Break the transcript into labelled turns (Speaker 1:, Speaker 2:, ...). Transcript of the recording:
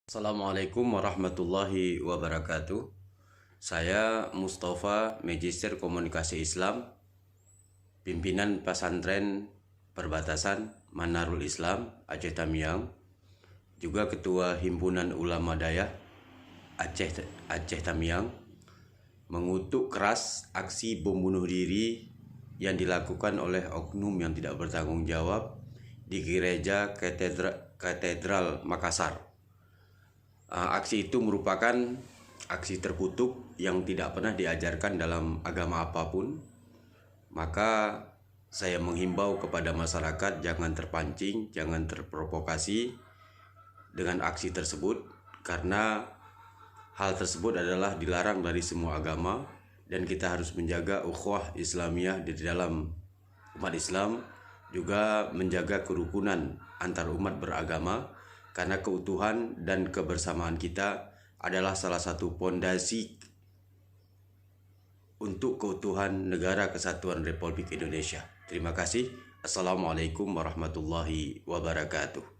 Speaker 1: Assalamualaikum warahmatullahi wabarakatuh. Saya Mustafa, Magister Komunikasi Islam, pimpinan pesantren perbatasan Manarul Islam Aceh Tamiang, juga Ketua Himpunan Ulama Daya Aceh Tamiang, mengutuk keras aksi bom bunuh diri yang dilakukan oleh oknum yang tidak bertanggung jawab di Gereja Katedral Makassar. Aksi itu merupakan aksi terkutuk yang tidak pernah diajarkan dalam agama apapun. Maka saya menghimbau kepada masyarakat jangan terpancing, jangan terprovokasi dengan aksi tersebut, karena hal tersebut adalah dilarang dari semua agama dan kita harus menjaga ukhuwah Islamiyah di dalam umat Islam, juga menjaga kerukunan antar umat beragama, karena keutuhan dan kebersamaan kita adalah salah satu pondasi untuk keutuhan Negara Kesatuan Republik Indonesia. Terima kasih. Assalamualaikum warahmatullahi wabarakatuh.